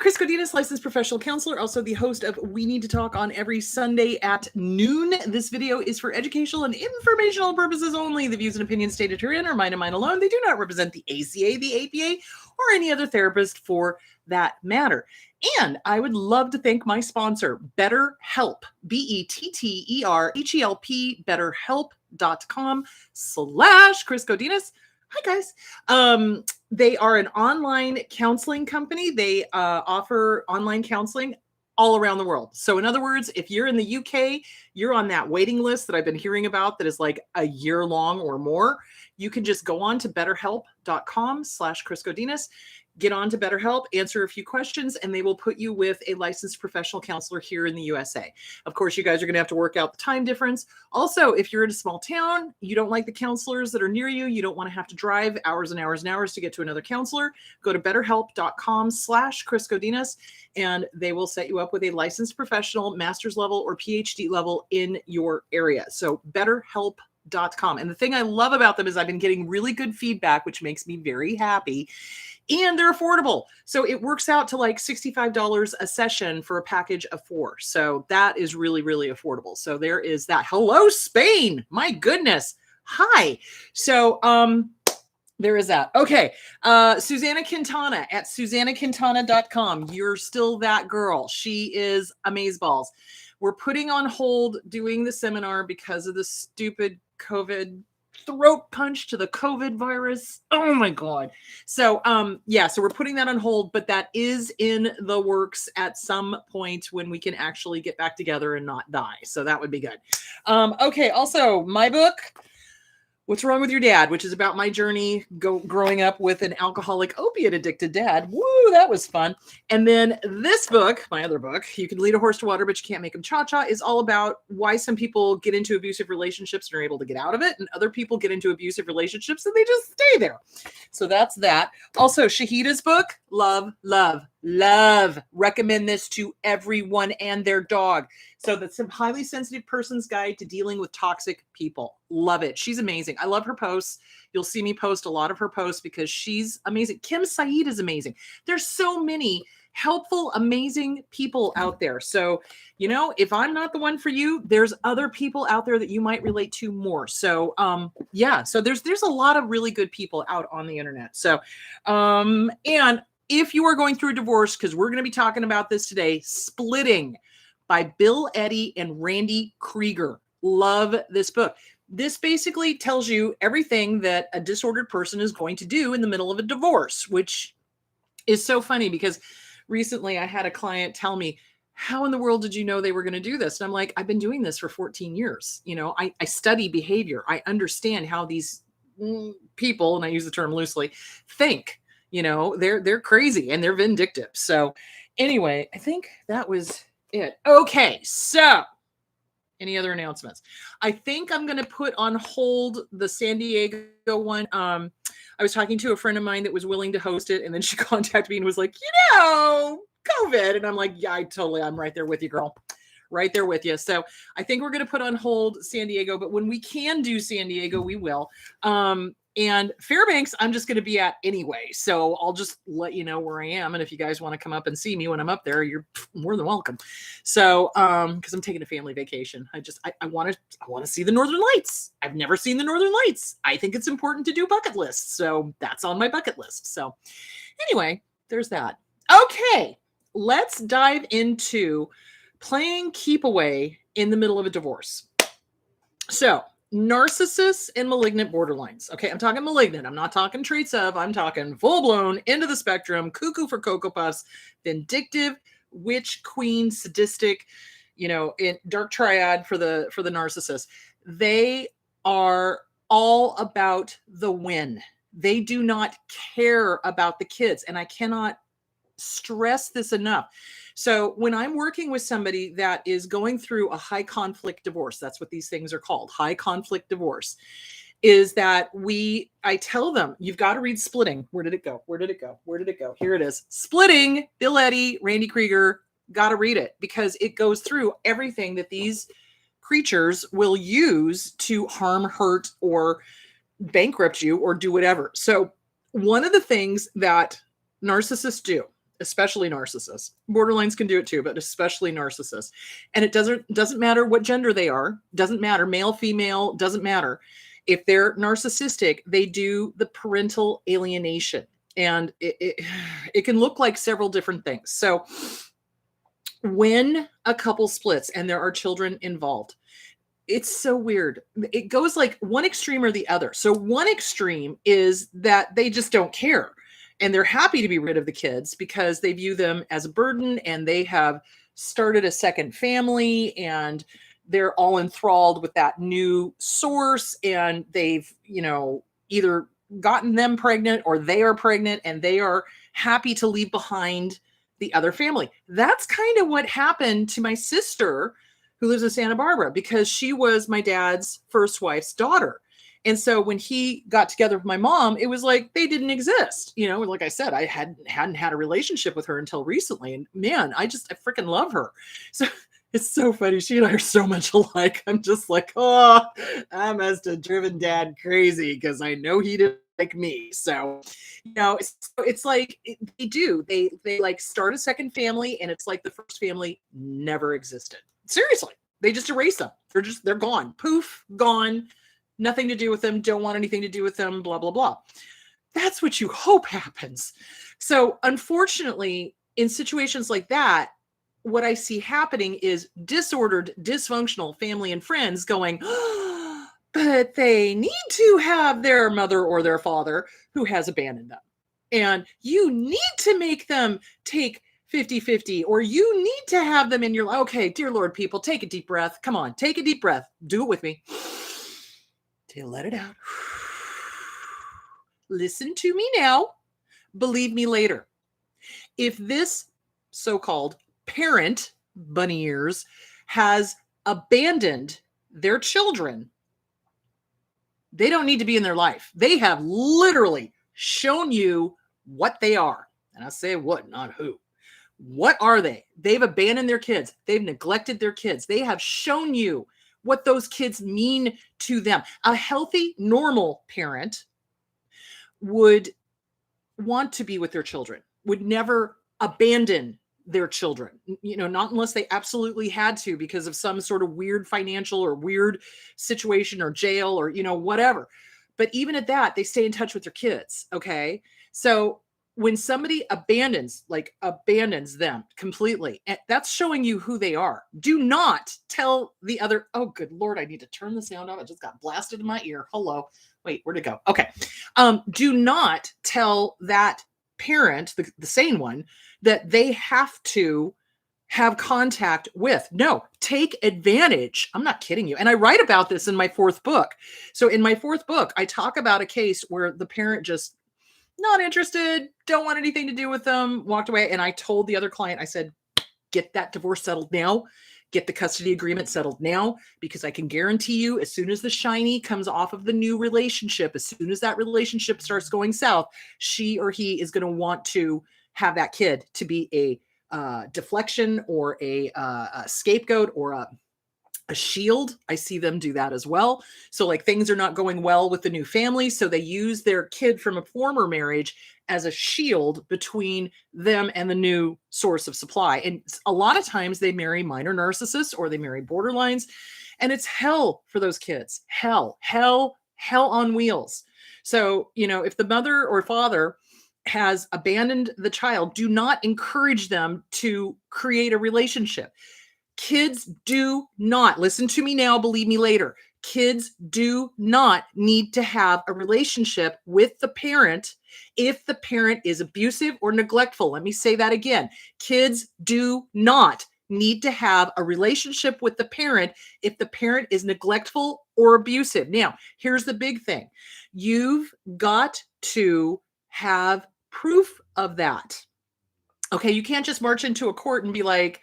Chris Godinez, licensed professional counselor, also the host of We Need to Talk on every Sunday at noon. This video is for educational and informational purposes only. The views and opinions stated herein are mine and mine alone. They do not represent the ACA, the APA, or any other therapist for that matter. And I would love to thank my sponsor, BetterHelp, BetterHelp, betterhelp.com/Chris Godinez. Hi, guys. They are an online counseling company. They offer online counseling all around the world. So in other words, if you're in the UK, you're on that waiting list that I've been hearing about that is like a year long or more. You can just go on to betterhelp.com/Chris Godinez. Get on to BetterHelp, answer a few questions, and they will put you with a licensed professional counselor here in the USA. Of course, you guys are going to have to work out the time difference. Also, if you're in a small town, you don't like the counselors that are near you, you don't want to have to drive hours and hours and hours to get to another counselor, go to betterhelp.com/Chris Godinez, and they will set you up with a licensed professional, master's level or PhD level in your area. So betterhelp.com. And the thing I love about them is I've been getting really good feedback, which makes me very happy. And they're affordable. So it works out to like $65 a session for a package of 4. So that is really, really affordable. So there is that. Hello, Spain. My goodness. Hi. So there is that. Okay. Susanna Quintana at SusannaQuintana.com. You're still that girl. She is amazeballs. We're putting on hold doing the seminar because of the stupid COVID throat punch to the COVID virus. Oh my God. So, so we're putting that on hold, but that is in the works at some point when we can actually get back together and not die. So that would be good. Okay. Also my book, What's Wrong with Your Dad, which is about my journey growing up with an alcoholic, opiate addicted dad. Woo, that was fun. And then this book, my other book, You Can Lead a Horse to Water, but You Can't Make Him Cha-Cha, is all about why some people get into abusive relationships and are able to get out of it, and other people get into abusive relationships and they just stay there. So that's that. Also, Shahida's book, Love, Love, Love. Recommend this to everyone and their dog. So that's some highly sensitive person's guide to dealing with toxic people. Love it. She's amazing. I love her posts. You'll see me post a lot of her posts because she's amazing. Kim Saeed is amazing. There's so many helpful, amazing people out there. So, if I'm not the one for you, there's other people out there that you might relate to more. So, so there's a lot of really good people out on the internet. So, and if you are going through a divorce, because we're going to be talking about this today, Splitting by Bill Eddy and Randy Krieger. Love this book. This basically tells you everything that a disordered person is going to do in the middle of a divorce, which is so funny because recently I had a client tell me, how in the world did you know they were going to do this? And I'm like, I've been doing this for 14 years. I study behavior. I understand how these people, and I use the term loosely, think. They're crazy and they're vindictive. So anyway, I think that was it. Okay. So any other announcements? I think I'm going to put on hold the San Diego one. I was talking to a friend of mine that was willing to host it. And then she contacted me and was like, COVID. And I'm like, yeah, I'm right there with you, girl. Right there with you. So I think we're going to put on hold San Diego, but when we can do San Diego, we will. And Fairbanks, I'm just going to be at anyway. So I'll just let you know where I am. And if you guys want to come up and see me when I'm up there, you're more than welcome. So, cause I'm taking a family vacation. I want to see the Northern Lights. I've never seen the Northern Lights. I think it's important to do bucket lists. So that's on my bucket list. So anyway, there's that. Okay. Let's dive into playing keep away in the middle of a divorce. So narcissists and malignant borderlines. Okay, I'm talking malignant. I'm not talking traits of. I'm talking full-blown, into the spectrum, cuckoo for Cocoa Puffs, vindictive, witch, queen, sadistic, in dark triad for the narcissist. They are all about the win. They do not care about the kids. And I cannot stress this enough. So when I'm working with somebody that is going through a high conflict divorce, that's what these things are called, high conflict divorce, is that I tell them, you've got to read Splitting. Where did it go? Where did it go? Where did it go? Here it is. Splitting, Bill Eddy, Randy Krieger, got to read it because it goes through everything that these creatures will use to harm, hurt, or bankrupt you or do whatever. So one of the things that narcissists do, especially narcissists. Borderlines can do it too, but especially narcissists. And it doesn't matter what gender they are, doesn't matter, male, female, doesn't matter. If they're narcissistic, they do the parental alienation. And it can look like several different things. So when a couple splits and there are children involved, it's so weird. It goes like one extreme or the other. So one extreme is that they just don't care and they're happy to be rid of the kids because they view them as a burden and they have started a second family and they're all enthralled with that new source and they've, either gotten them pregnant or they are pregnant and they are happy to leave behind the other family. That's kind of what happened to my sister who lives in Santa Barbara because she was my dad's first wife's daughter. And so when he got together with my mom, it was like they didn't exist. Like I said, I hadn't had a relationship with her until recently. And man, I freaking love her. So it's so funny. She and I are so much alike. I'm just like, oh, I must have driven dad crazy because I know he didn't like me. So, it's like they do. They like start a second family and it's like the first family never existed. Seriously, they just erase them. They're gone. Poof, gone. Nothing to do with them. Don't want anything to do with them. Blah, blah, blah. That's what you hope happens. So unfortunately, in situations like that, what I see happening is disordered, dysfunctional family and friends going, oh, but they need to have their mother or their father who has abandoned them. And you need to make them take 50-50, or you need to have them in your life. Okay, dear Lord, people, take a deep breath. Come on, take a deep breath. Do it with me. Let it out. Listen to me now. Believe me later. If this so-called parent, bunny ears, has abandoned their children, they don't need to be in their life. They have literally shown you what they are. And I say what, not who. What are they? They've abandoned their kids. They've neglected their kids. They have shown you what those kids mean to them. A healthy, normal parent would want to be with their children, would never abandon their children, not unless they absolutely had to because of some sort of weird financial or weird situation or jail or, whatever. But even at that, they stay in touch with their kids. Okay. So when somebody abandons them completely, that's showing you who they are. Do not tell the other, oh, good Lord, I need to turn the sound off. It just got blasted in my ear. Hello. Wait, where'd it go? Okay. Do not tell that parent, the sane one, that they have to have contact with. No, take advantage. I'm not kidding you. And I write about this in my fourth book. So in my fourth book, I talk about a case where the parent just not interested, don't want anything to do with them, walked away. And I told the other client, I said, get that divorce settled now. Get the custody agreement settled now, because I can guarantee you as soon as the shiny comes off of the new relationship, as soon as that relationship starts going south, she or he is going to want to have that kid to be a deflection or a scapegoat or a shield. I see them do that as well. So like things are not going well with the new family. So they use their kid from a former marriage as a shield between them and the new source of supply. And a lot of times they marry minor narcissists or they marry borderlines, and it's hell for those kids. Hell on wheels. So, if the mother or father has abandoned the child, do not encourage them to create a relationship. Kids do not, listen to me now, believe me later. Kids do not need to have a relationship with the parent if the parent is abusive or neglectful. Let me say that again. Kids do not need to have a relationship with the parent if the parent is neglectful or abusive. Now, here's the big thing. You've got to have proof of that. Okay, you can't just march into a court and be like,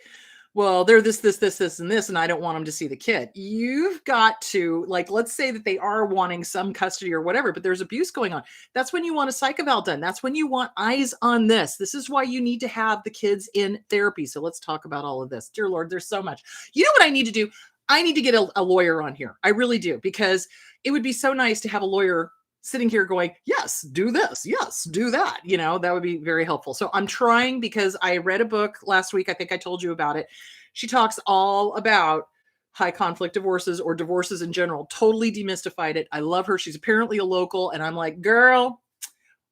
well, they're this, and this, and I don't want them to see the kid. You've got to, let's say that they are wanting some custody or whatever, but there's abuse going on. That's when you want a psych eval done. That's when you want eyes on this. This is why you need to have the kids in therapy. So let's talk about all of this. Dear Lord, there's so much. You know what I need to do? I need to get a lawyer on here. I really do, because it would be so nice to have a lawyer sitting here going, yes, do this. Yes, do that. That would be very helpful. So I'm trying, because I read a book last week. I think I told you about it. She talks all about high conflict divorces, or divorces in general. Totally demystified it. I love her. She's apparently a local. And I'm like, girl,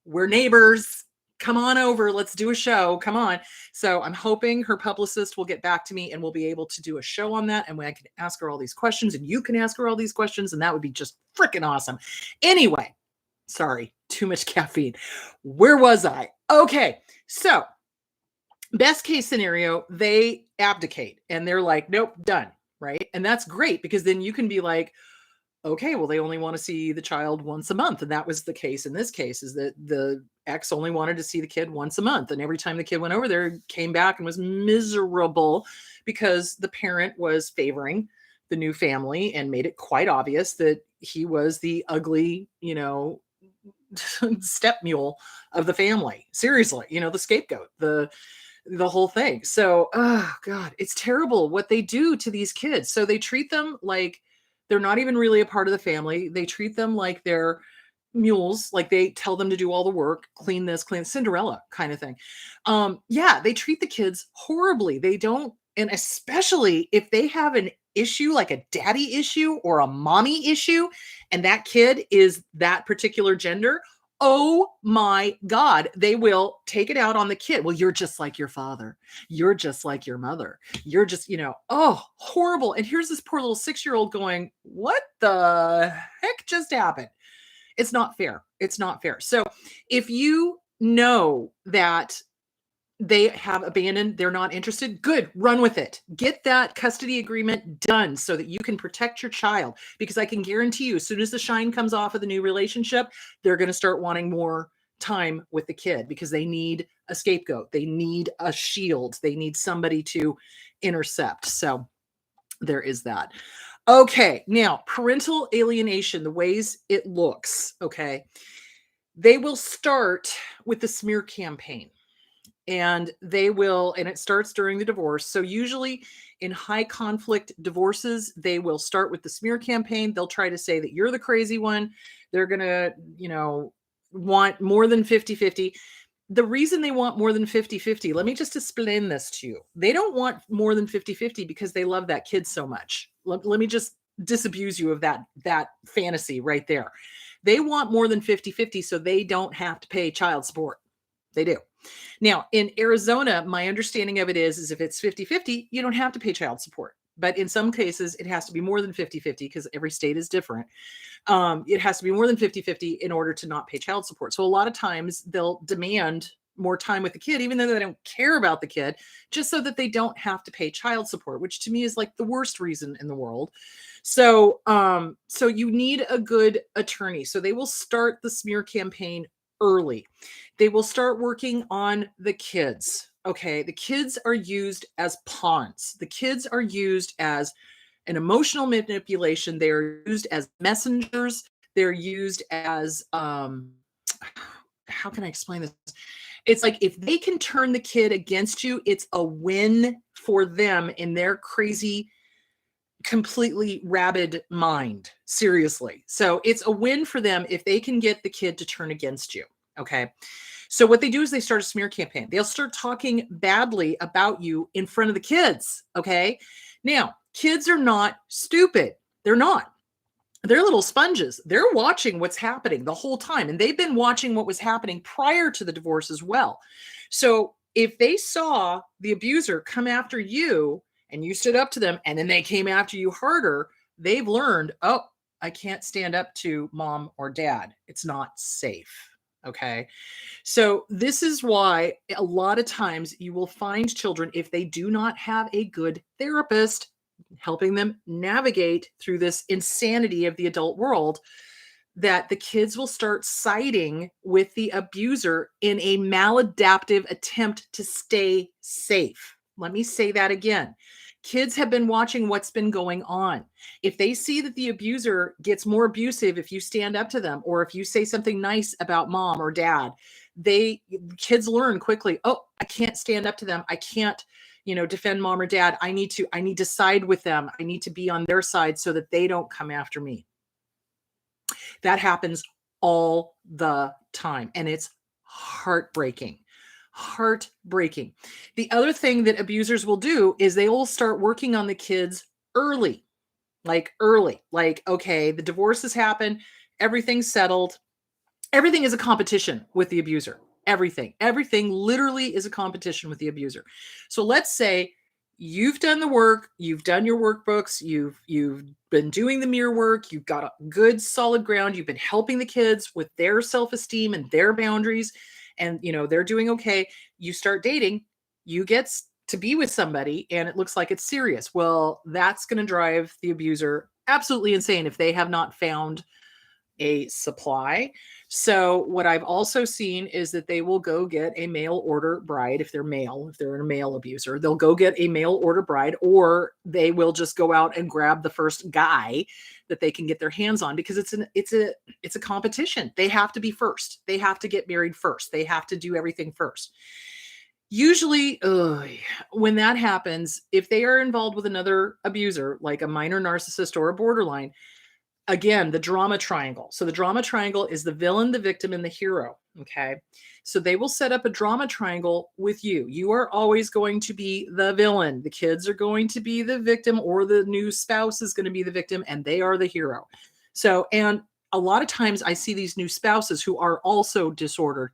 we're neighbors. Come on over. Let's do a show. Come on. So I'm hoping her publicist will get back to me and we'll be able to do a show on that. And when I can ask her all these questions and you can ask her all these questions, and that would be just freaking awesome. Anyway, sorry, too much caffeine. Where was I? Okay. So best case scenario, they abdicate and they're like, nope, done. Right. And that's great, because then you can be like, okay, well, they only want to see the child once a month. And that was the case in this case, is that the ex only wanted to see the kid once a month. And every time the kid went over there, came back and was miserable because the parent was favoring the new family and made it quite obvious that he was the ugly, step mule of the family. Seriously, the scapegoat, the whole thing. So, oh God, it's terrible what they do to these kids. So they treat them like they're not even really a part of the family. They treat them like they're mules, like they tell them to do all the work, clean this, clean Cinderella kind of thing. Yeah, they treat the kids horribly. They don't, and especially if they have an issue, like a daddy issue or a mommy issue, and that kid is that particular gender. Oh my God, they will take it out on the kid. Well, you're just like your father. You're just like your mother. You're just, oh, horrible. And here's this poor little 6-year-old going, what the heck just happened? It's not fair. It's not fair. So if you know that they have abandoned, they're not interested, good, run with it. Get that custody agreement done so that you can protect your child, because I can guarantee you, as soon as the shine comes off of the new relationship, they're going to start wanting more time with the kid, because they need a scapegoat. They need a shield. They need somebody to intercept. So there is that. Okay. Now, parental alienation, the ways it looks. Okay. They will start with the smear campaign. And it starts during the divorce. So usually in high conflict divorces, they will start with the smear campaign. They'll try to say that you're the crazy one. They're going to, want more than 50-50. The reason they want more than 50-50, let me just explain this to you. They don't want more than 50-50 because they love that kid so much. Let me just disabuse you of that fantasy right there. They want more than 50-50 so they don't have to pay child support. They do. Now, in Arizona, my understanding of it is if it's 50-50, you don't have to pay child support. But in some cases, it has to be more than 50-50 because every state is different. It has to be more than 50-50 in order to not pay child support. So a lot of times they'll demand more time with the kid, even though they don't care about the kid, just so that they don't have to pay child support, which to me is like the worst reason in the world. So, so you need a good attorney. So they will start the smear campaign early. They will start working on the kids. Okay. The kids are used as pawns. The kids are used as an emotional manipulation. They are used as messengers. They're used as, how can I explain this? It's like, if they can turn the kid against you, it's a win for them in their crazy, completely rabid mind. Seriously. So it's a win for them if they can get the kid to turn against you. Okay. So what they do is they start a smear campaign. They'll start talking badly about you in front of the kids. Okay. Now, kids are not stupid. They're not. They're little sponges. They're watching what's happening the whole time. And they've been watching what was happening prior to the divorce as well. So if they saw the abuser come after you and you stood up to them and then they came after you harder, they've learned, oh, I can't stand up to mom or dad. It's not safe. Okay. So this is why a lot of times you will find children, if they do not have a good therapist helping them navigate through this insanity of the adult world, that the kids will start siding with the abuser in a maladaptive attempt to stay safe. Let me say that again. Kids have been watching what's been going on. If they see that the abuser gets more abusive if you stand up to them, or if you say something nice about mom or dad, kids learn quickly, oh, I can't stand up to them. I can't, defend mom or dad. I need to side with them. I need to be on their side so that they don't come after me. That happens all the time. And it's heartbreaking. Heartbreaking. The other thing that abusers will do is they will start working on the kids early, like, okay, the divorce has happened, everything's settled. Everything is a competition with the abuser. Everything literally is a competition with the abuser. So let's say you've done the work, you've done your workbooks, you've been doing the mirror work, you've got a good solid ground, you've been helping the kids with their self-esteem and their boundaries, and they're doing okay. You start dating, you get to be with somebody and it looks like it's serious. Well, that's going to drive the abuser absolutely insane if they have not found a supply. So what I've also seen is that they will go get a mail order bride. If they're a male abuser, they'll go get a mail order bride, or they will just go out and grab the first guy that they can get their hands on, because it's a competition. They have to be first. They have to get married first. They have to do everything first. Usually, when that happens, if they are involved with another abuser, like a minor narcissist or a borderline, again, the drama triangle. So the drama triangle is the villain, the victim, and the hero. Okay. So they will set up a drama triangle with you. You are always going to be the villain. The kids are going to be the victim, or the new spouse is going to be the victim, and they are the hero. So, and a lot of times I see these new spouses who are also disordered.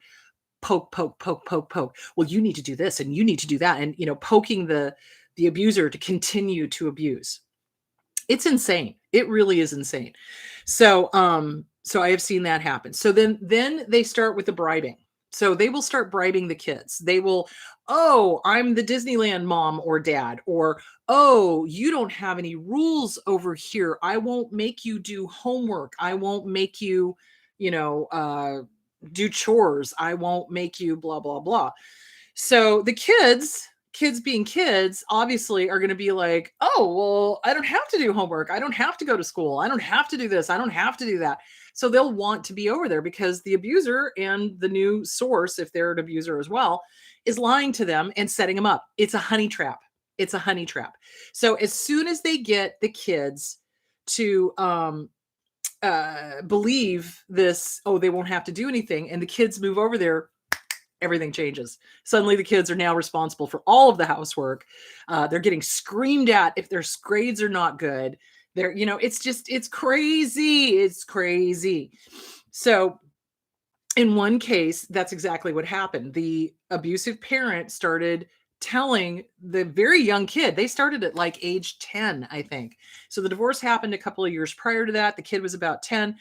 Poke. Well, you need to do this and you need to do that. And, poking the abuser to continue to abuse. It's insane. It really is insane. So I have seen that happen. So then they start with the bribing. So they will start bribing the kids. They will, oh, I'm the Disneyland mom or dad, or, oh, you don't have any rules over here. I won't make you do homework. I won't make you, do chores. I won't make you blah, blah, blah. So the kids being kids, obviously are going to be like, oh, well, I don't have to do homework. I don't have to go to school. I don't have to do this. I don't have to do that. So they'll want to be over there because the abuser and the new source, if they're an abuser as well, is lying to them and setting them up. It's a honey trap. It's a honey trap. So as soon as they get the kids to believe this, oh, they won't have to do anything, and the kids move over there, everything changes. Suddenly the kids are now responsible for all of the housework. They're getting screamed at if their grades are not good. It's crazy. It's crazy. So in one case, that's exactly what happened. The abusive parent started telling the very young kid, they started at like age 10, I think. So the divorce happened a couple of years prior to that. The kid was about 10.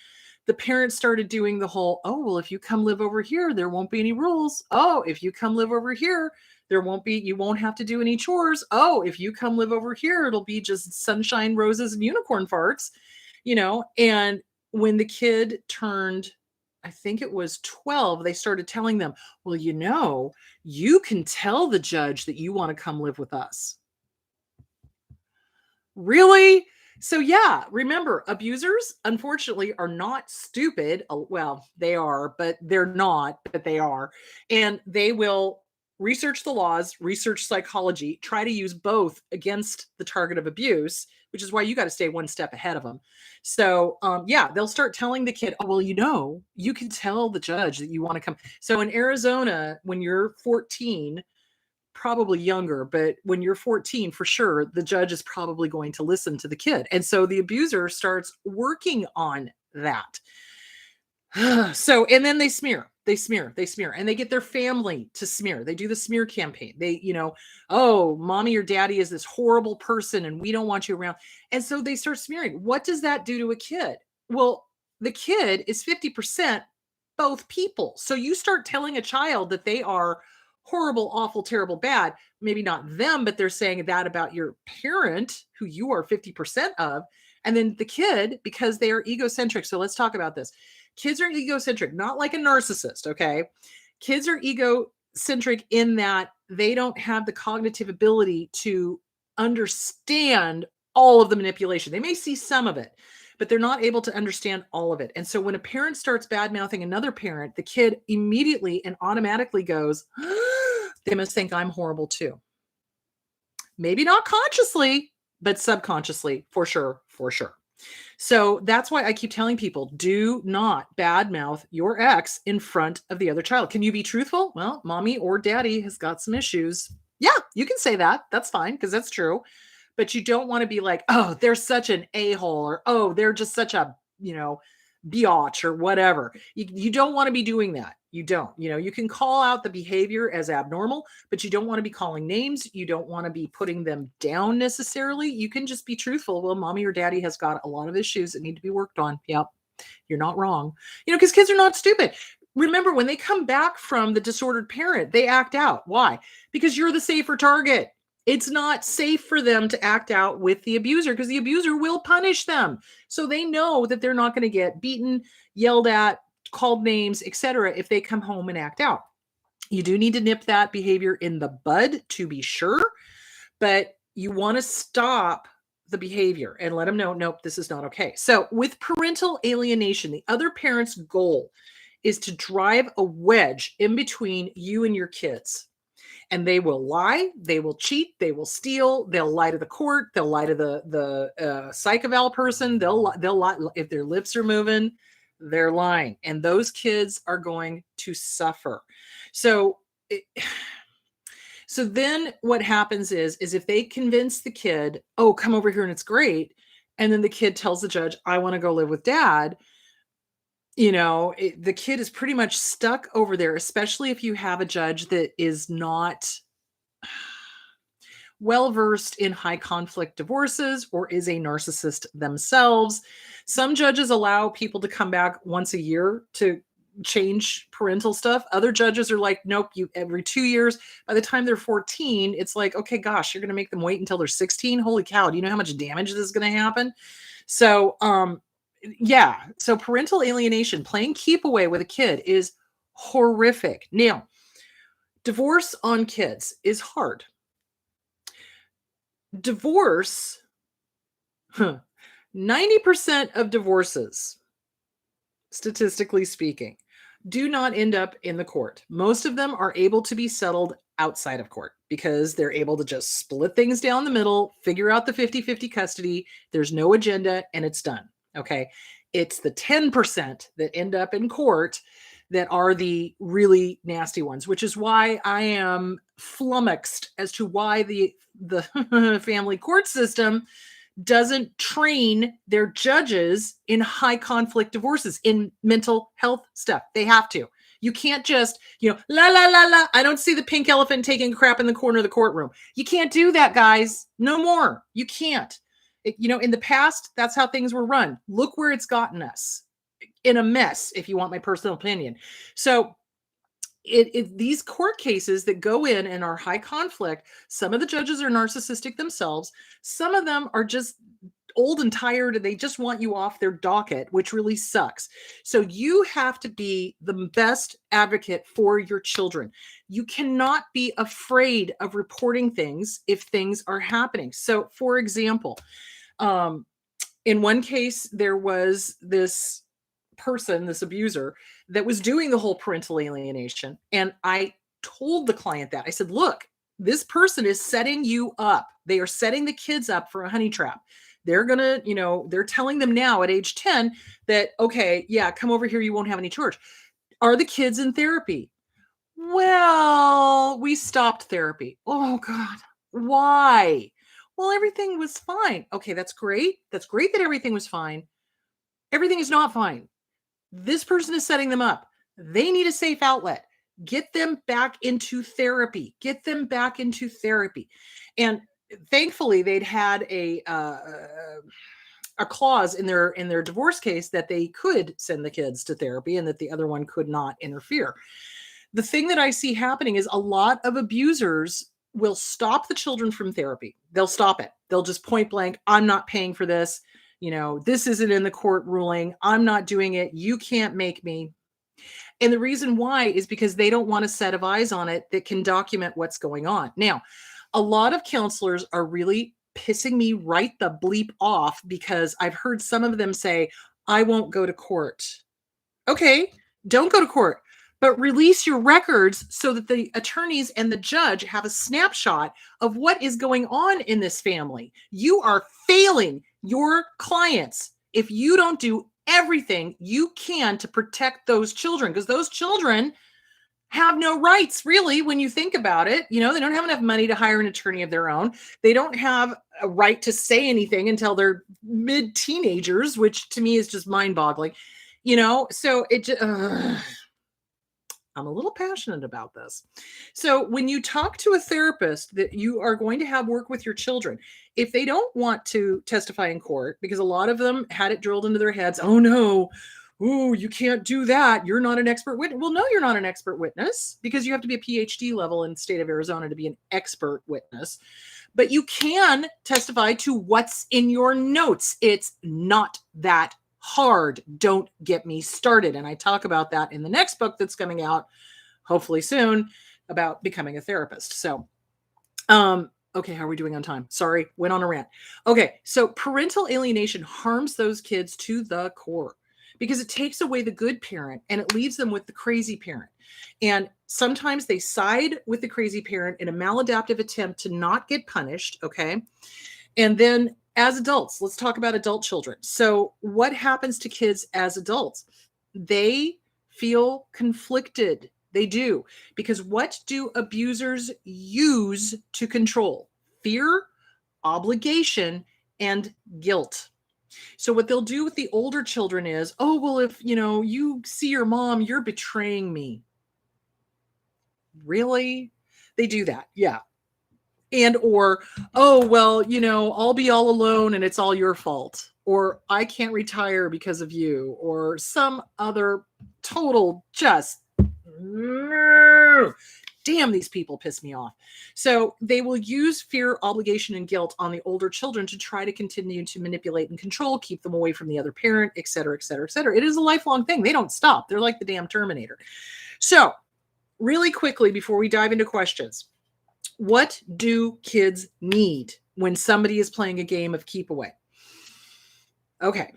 The parents started doing the whole, oh, well, if you come live over here, there won't be any rules. Oh, if you come live over here, you won't have to do any chores. Oh, if you come live over here, it'll be just sunshine, roses, and unicorn farts, and when the kid turned, I think it was 12, they started telling them, well, you can tell the judge that you want to come live with us. Really? So yeah, remember, abusers, unfortunately, are not stupid. Well, they are, but they're not, but they are. And they will research the laws, research psychology, try to use both against the target of abuse, which is why you got to stay one step ahead of them. So yeah, they'll start telling the kid, oh, well, you can tell the judge that you want to come. So in Arizona, when you're 14, probably younger, but when you're 14, for sure, the judge is probably going to listen to the kid. And so the abuser starts working on that. So, and then they smear, and they get their family to smear. They do the smear campaign. They, oh, mommy or daddy is this horrible person and we don't want you around. And so they start smearing. What does that do to a kid? Well, the kid is 50% both people. So you start telling a child that they are horrible, awful, terrible, bad. Maybe not them, but they're saying that about your parent, who you are 50% of. And then the kid, because they are egocentric. So let's talk about this. Kids are egocentric, not like a narcissist, okay? Kids are egocentric in that they don't have the cognitive ability to understand all of the manipulation. They may see some of it, but they're not able to understand all of it. And so when a parent starts bad-mouthing another parent, the kid immediately and automatically goes, they must think I'm horrible too. Maybe not consciously, but subconsciously, for sure, for sure. So that's why I keep telling people, do not badmouth your ex in front of the other child. Can you be truthful? Well, mommy or daddy has got some issues. Yeah, you can say that. That's fine because that's true. But you don't want to be like, oh, they're such an a-hole, or oh, they're just such a, biatch or whatever. You don't want to be doing that. You don't. You can call out the behavior as abnormal, but you don't want to be calling names. You don't want to be putting them down necessarily. You can just be truthful. Well, mommy or daddy has got a lot of issues that need to be worked on. Yep. You're not wrong. Because kids are not stupid. Remember, when they come back from the disordered parent, they act out. Why? Because you're the safer target. It's not safe for them to act out with the abuser because the abuser will punish them. So they know that they're not going to get beaten, yelled at, called names, etc. if they come home and act out. You do need to nip that behavior in the bud to be sure, but you want to stop the behavior and let them know, nope, this is not okay. So with parental alienation, the other parent's goal is to drive a wedge in between you and your kids. And they will lie, they will cheat, they will steal, they'll lie to the court, they'll lie to the psych eval person, they'll lie if their lips are moving, they're lying, and those kids are going to suffer. So then what happens is if they convince the kid, oh, come over here and it's great, and then the kid tells the judge, I want to go live with dad, the kid is pretty much stuck over there, especially if you have a judge that is not well-versed in high conflict divorces or is a narcissist themselves. Some judges allow people to come back once a year to change parental stuff. Other judges are like, nope, every 2 years. By the time they're 14, it's like, okay, gosh, you're going to make them wait until they're 16. Holy cow. Do you know how much damage this is going to happen? So, yeah. So parental alienation, playing keep away with a kid is horrific. Now, divorce on kids is hard. Divorce, 90% of divorces, statistically speaking, do not end up in the court. Most of them are able to be settled outside of court because they're able to just split things down the middle, figure out the 50-50 custody. There's no agenda and it's done. Okay. It's the 10% that end up in court that are the really nasty ones, which is why I am flummoxed as to why the family court system doesn't train their judges in high conflict divorces, in mental health stuff. They have to. You can't just, la, la, la, la. I don't see the pink elephant taking a crap in the corner of the courtroom. You can't do that, guys. No more. You can't. In the past, that's how things were run. Look where it's gotten us, in a mess, if you want my personal opinion. So these court cases that go in and are high conflict, some of the judges are narcissistic themselves. Some of them are just old and tired and they just want you off their docket, which really sucks. So you have to be the best advocate for your children. You cannot be afraid of reporting things if things are happening. So for example, in one case, there was this person, this abuser, that was doing the whole parental alienation. And I told the client that. I said, look, this person is setting you up. They are setting the kids up for a honey trap. They're going to, they're telling them now at age 10 that, okay, yeah, come over here. You won't have any charge. Are the kids in therapy? Well, we stopped therapy. Oh God. Why? Well, everything was fine. Okay. That's great. That's great that everything was fine. Everything is not fine. This person is setting them up. They need a safe outlet. Get them back into therapy. Get them back into therapy. And thankfully, they'd had a clause in their divorce case that they could send the kids to therapy and that the other one could not interfere. The thing that I see happening is a lot of abusers will stop the children from therapy. They'll stop it. They'll just point blank, I'm not paying for this. This isn't in the court ruling. I'm not doing it. You can't make me. And the reason why is because they don't want a set of eyes on it that can document what's going on. Now, a lot of counselors are really pissing me right the bleep off because I've heard some of them say, I won't go to court. Okay, don't go to court, but release your records so that the attorneys and the judge have a snapshot of what is going on in this family. You are failing your clients. if you don't do everything you can to protect those children, because those children have no rights, really, when you think about it. They don't have enough money to hire an attorney of their own. They don't have a right to say anything until they're mid-teenagers, which to me is just mind-boggling. So it just, I'm a little passionate about this. So when you talk to a therapist that you are going to have work with your children, if they don't want to testify in court, because a lot of them had it drilled into their heads, oh no, ooh, you can't do that, you're not an expert witness. Well, no, you're not an expert witness, because you have to be a PhD level in the state of Arizona to be an expert witness. But you can testify to what's in your notes. It's not that hard. Don't get me started. And I talk about that in the next book that's coming out hopefully soon about becoming a therapist. So, okay, how are we doing on time? Sorry, went on a rant. Okay, so parental alienation harms those kids to the core, because it takes away the good parent and it leaves them with the crazy parent. And sometimes they side with the crazy parent in a maladaptive attempt to not get punished. Okay. And then as adults, let's talk about adult children. So what happens to kids as adults? They feel conflicted. They do. Because what do abusers use to control? Fear, obligation, and guilt. So what they'll do with the older children is, oh, well, if, you see your mom, you're betraying me. Really? They do that. Yeah. And, or, oh, well, I'll be all alone and it's all your fault. Or I can't retire because of you, or some other total just, damn, these people piss me off. So they will use fear, obligation, and guilt on the older children to try to continue to manipulate and control, keep them away from the other parent, et cetera, et cetera, et cetera. It is a lifelong thing. They don't stop. They're like the damn Terminator. So really quickly, before we dive into questions, what do kids need when somebody is playing a game of keep away? Okay.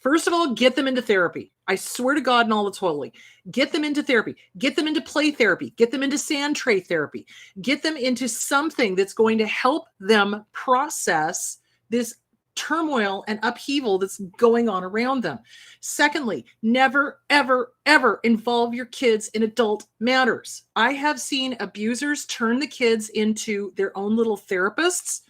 First of all, get them into therapy. I swear to God and all that's holy. Get them into therapy. Get them into play therapy. Get them into sand tray therapy. Get them into something that's going to help them process this turmoil and upheaval that's going on around them. Secondly, never, ever, ever involve your kids in adult matters. I have seen abusers turn the kids into their own little therapists.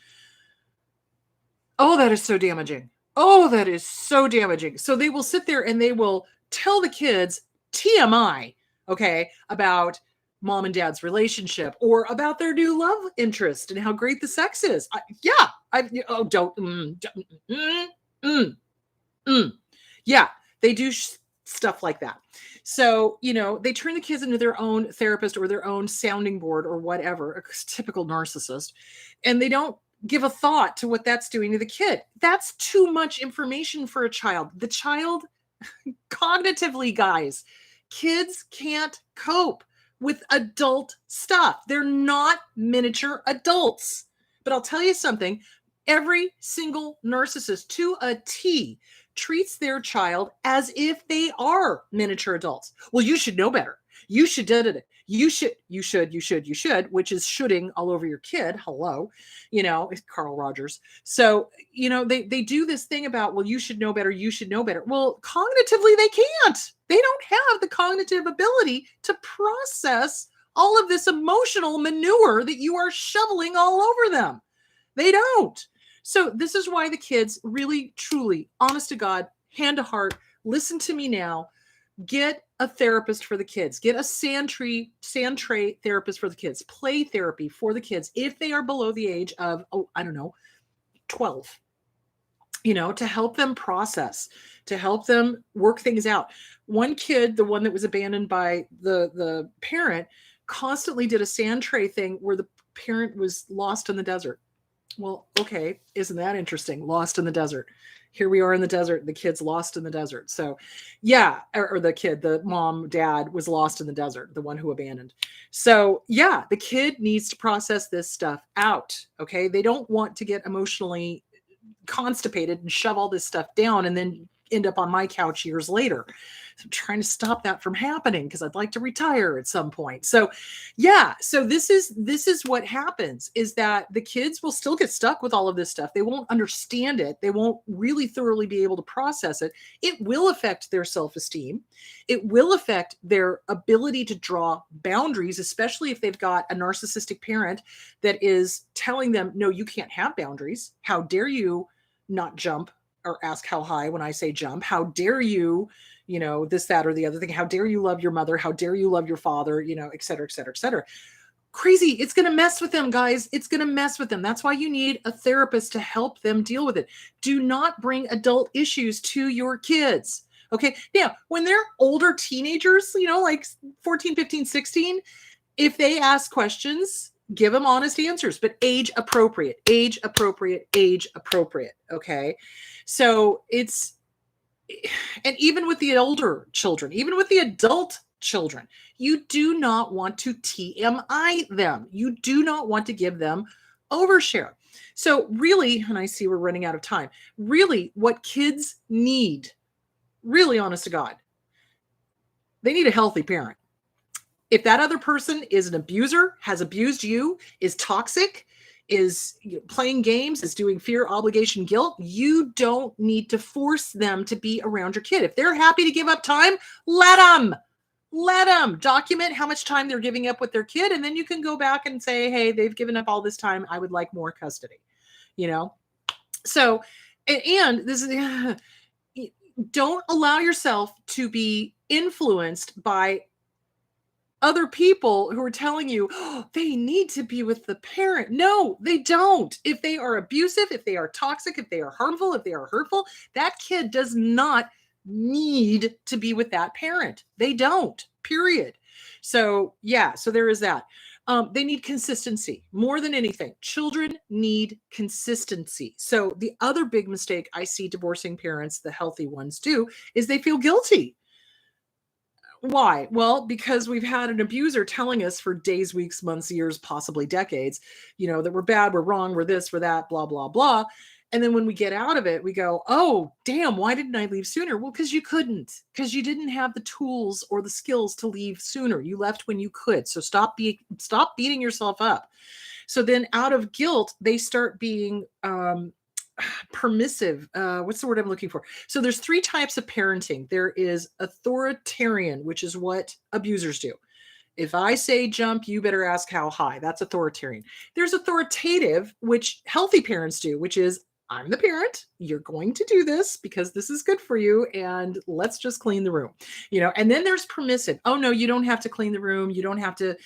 Oh, that is so damaging. Oh, that is so damaging. So they will sit there and they will tell the kids TMI, okay, about mom and dad's relationship, or about their new love interest and how great the sex is. Yeah, they do stuff like that. So, they turn the kids into their own therapist or their own sounding board or whatever, a typical narcissist, and they don't give a thought to what that's doing to the kid. That's too much information for a child. The child, cognitively, guys, kids can't cope with adult stuff. They're not miniature adults. But I'll tell you something, every single narcissist to a T treats their child as if they are miniature adults. Well, you should know better. You should do it. You should, which is shoulding all over your kid. Hello, it's Carl Rogers. So, they do this thing about, well, you should know better. You should know better. Well, cognitively, they can't. They don't have the cognitive ability to process all of this emotional manure that you are shoveling all over them. They don't. So this is why the kids really, truly, honest to God, hand to heart, listen to me now. Get a therapist for the kids. Get a sand tray therapist for the kids. Play therapy for the kids if they are below the age of, 12. To help them process, to help them work things out. One kid, the one that was abandoned by the parent, constantly did a sand tray thing where the parent was lost in the desert. Well, okay, isn't that interesting? Lost in the desert. Here we are in the desert. The kid's lost in the desert. So yeah, or the mom, dad was lost in the desert, the one who abandoned. So yeah, the kid needs to process this stuff out. Okay. They don't want to get emotionally constipated and shove all this stuff down and then end up on my couch years later. I'm trying to stop that from happening because I'd like to retire at some point. So yeah, so this is what happens, is that the kids will still get stuck with all of this stuff. They won't understand it. They won't really thoroughly be able to process it. It will affect their self-esteem. It will affect their ability to draw boundaries, especially if they've got a narcissistic parent that is telling them, no, you can't have boundaries. How dare you not jump or ask how high when I say jump? How dare you, this, that, or the other thing? How dare you love your mother? How dare you love your father? Et cetera, et cetera, et cetera. Crazy. It's going to mess with them, guys. It's going to mess with them. That's why you need a therapist to help them deal with it. Do not bring adult issues to your kids. Okay. Now, when they're older teenagers, like 14, 15, 16, if they ask questions, give them honest answers, but age appropriate, age appropriate, age appropriate. Okay. So and even with the older children, even with the adult children, you do not want to TMI them. You do not want to give them overshare. So really, and I see we're running out of time, really what kids need, really honest to God, they need a healthy parent. If that other person is an abuser, has abused you, is toxic, is playing games, is doing fear, obligation, guilt, you don't need to force them to be around your kid. If they're happy to give up time, let them document how much time they're giving up with their kid. And then you can go back and say, hey, they've given up all this time. I would like more custody, So, and this is, don't allow yourself to be influenced by other people who are telling you, oh, they need to be with the parent. No, they don't. If they are abusive, if they are toxic, if they are harmful, if they are hurtful, that kid does not need to be with that parent. They don't, period. So yeah, so there is that. They need consistency more than anything. Children need consistency. So the other big mistake I see divorcing parents, the healthy ones, do is they feel guilty. Why? Well, because we've had an abuser telling us for days, weeks, months, years, possibly decades, that we're bad, we're wrong, we're this, we're that, blah, blah, blah. And then when we get out of it, we go, oh, damn, why didn't I leave sooner? Well, because you couldn't, because you didn't have the tools or the skills to leave sooner. You left when you could. So stop beating yourself up. So then out of guilt, they start being permissive. What's the word I'm looking for? So there's 3 types of parenting. There is authoritarian, which is what abusers do. If I say jump, you better ask how high. That's authoritarian. There's authoritative, which healthy parents do, which is I'm the parent. You're going to do this because this is good for you. And let's just clean the room, and then there's permissive. Oh no, you don't have to clean the room. You don't have to,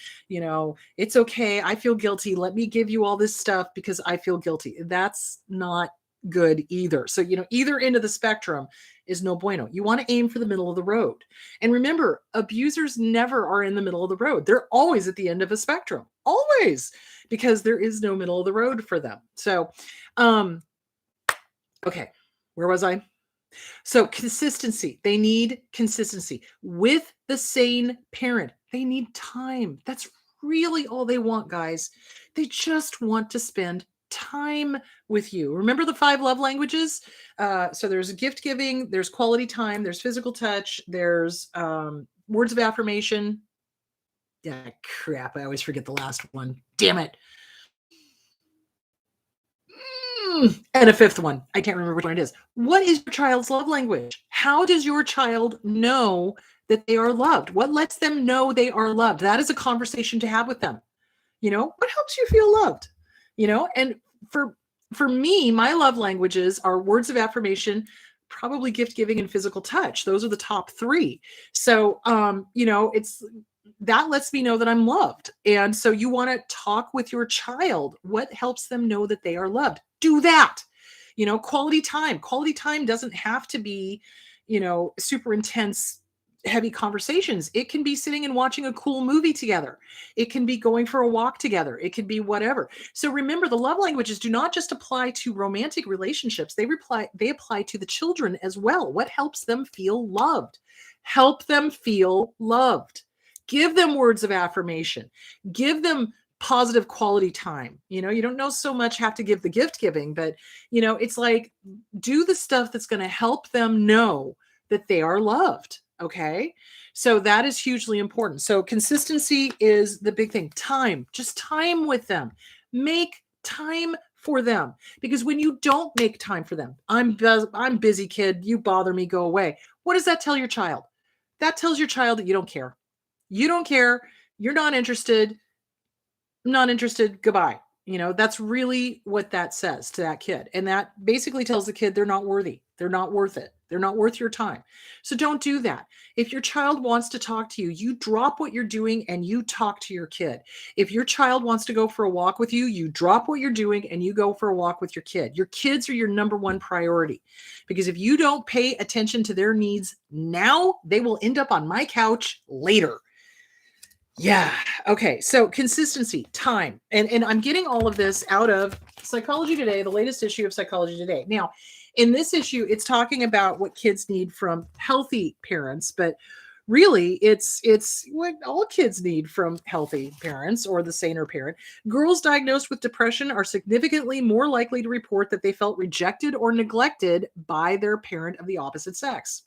it's okay. I feel guilty. Let me give you all this stuff because I feel guilty. That's not good either. So, either end of the spectrum is no bueno. You want to aim for the middle of the road. And remember, abusers never are in the middle of the road. They're always at the end of a spectrum, always, because there is no middle of the road for them. So, okay, where was I? So consistency. They need consistency with the sane parent. They need time. That's really all they want, guys. They just want to spend time with you. Remember the 5 love languages? So there's gift giving, there's quality time, there's physical touch, there's words of affirmation. Yeah, crap. I always forget the last one. Damn it. And a 5th one. I can't remember which one it is. What is your child's love language? How does your child know that they are loved? What lets them know they are loved? That is a conversation to have with them. What helps you feel loved? And for me, my love languages are words of affirmation, probably gift giving, and physical touch. Those are the top 3. So, it's that lets me know that I'm loved. And so you want to talk with your child. What helps them know that they are loved? Do that. Quality time. Quality time doesn't have to be, super intense, heavy conversations. It can be sitting and watching a cool movie together. It can be going for a walk together. It can be whatever. So remember, the love languages do not just apply to romantic relationships. They apply to the children as well. What helps them feel loved? Help them feel loved. Give them words of affirmation. Give them positive quality time. You don't so much have to give the gift giving, but it's like, do the stuff that's going to help them know that they are loved. Okay. So that is hugely important. So consistency is the big thing. Time, just time with them. Make time for them. Because when you don't make time for them, I'm busy, kid. You bother me, go away. What does that tell your child? That tells your child that you don't care. You don't care. You're not interested. Not interested. Goodbye. That's really what that says to that kid. And that basically tells the kid they're not worthy. They're not worth it. They're not worth your time. So don't do that. If your child wants to talk to you, you drop what you're doing and you talk to your kid. If your child wants to go for a walk with you, you drop what you're doing and you go for a walk with your kid. Your kids are your number one priority, because if you don't pay attention to their needs now, they will end up on my couch later. Yeah. Okay. So consistency, time. And I'm getting all of this out of Psychology Today, the latest issue of Psychology Today. Now, in this issue, it's talking about what kids need from healthy parents, but really it's what all kids need from healthy parents or the saner parent. Girls diagnosed with depression are significantly more likely to report that they felt rejected or neglected by their parent of the opposite sex.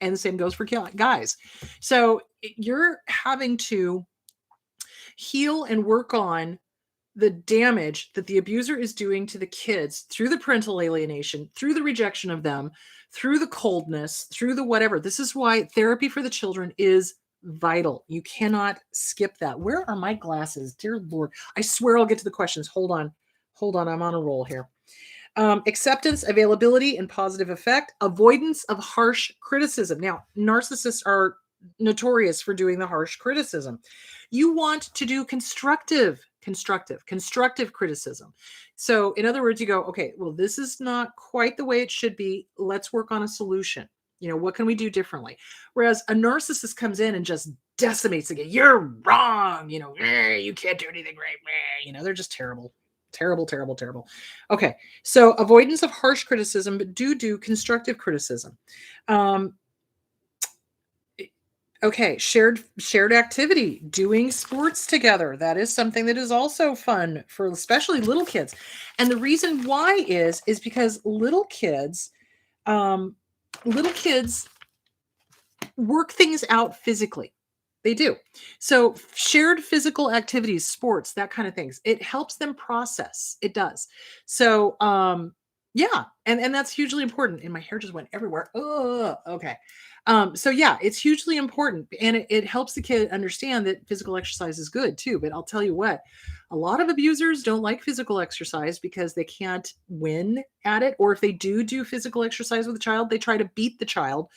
And the same goes for guys. So you're having to heal and work on the damage that the abuser is doing to the kids through the parental alienation, through the rejection of them, through the coldness, through the whatever. This is why therapy for the children is vital. You cannot skip that. Where are my glasses? Dear Lord. I swear I'll get to the questions. Hold on. I'm on a roll here. Acceptance, availability, and positive effect. Avoidance of harsh criticism. Now, narcissists are notorious for doing the harsh criticism. You want to do constructive criticism. So in other words, you go, okay, well, this is not quite the way it should be. Let's work on a solution. What can we do differently? Whereas a narcissist comes in and just decimates again. You're wrong. You can't do anything right. They're just terrible. Terrible. Okay. So avoidance of harsh criticism, but do constructive criticism. Okay, shared activity, doing sports together. That is something that is also fun for especially little kids. And the reason why is because little kids work things out physically. They do. So shared physical activities, sports, that kind of things, it helps them process. It does. So yeah, and that's hugely important. And my hair just went everywhere. Oh, okay. So yeah, it's hugely important, and it helps the kid understand that physical exercise is good too. But I'll tell you what, a lot of abusers don't like physical exercise because they can't win at it. Or if they do physical exercise with a child, they try to beat the child,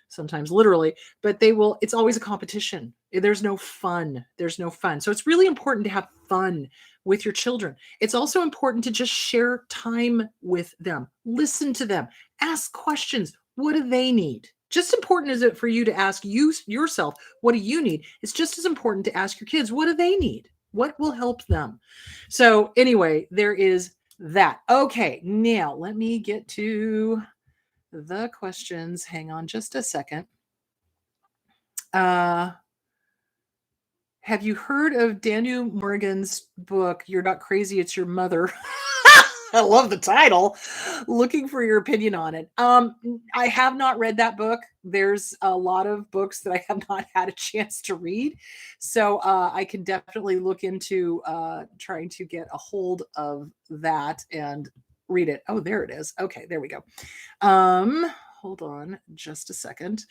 sometimes literally, but it's always a competition. There's no fun. So it's really important to have fun with your children. It's also important to just share time with them, listen to them, ask questions. What do they need? Just important is it for you to ask yourself, what do you need? It's just as important to ask your kids, what do they need? What will help them? So anyway, there is that. Okay, now let me get to the questions. Hang on just a second. Have you heard of Daniel Morgan's book, You're Not Crazy, It's Your Mother? I love the title. Looking for your opinion on it. I have not read that book. There's a lot of books that I have not had a chance to read. So I can definitely look into trying to get a hold of that and read it. Oh, there it is. Okay, there we go. Hold on just a second.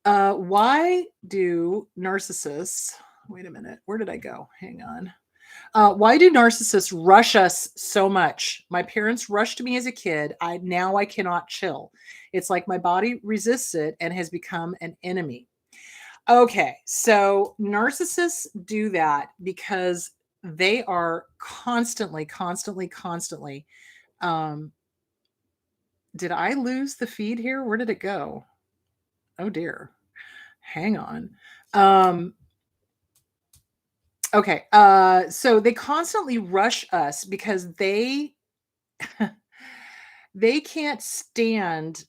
Why do narcissists, wait a minute, where did I go? Hang on. Why do narcissists rush us so much? My parents rushed me as a kid. Now I cannot chill. It's like my body resists it and has become an enemy. Okay, so narcissists do that because they are constantly. Did I lose the feed here? Where did it go? Oh dear. Hang on. Okay. So they constantly rush us because they can't stand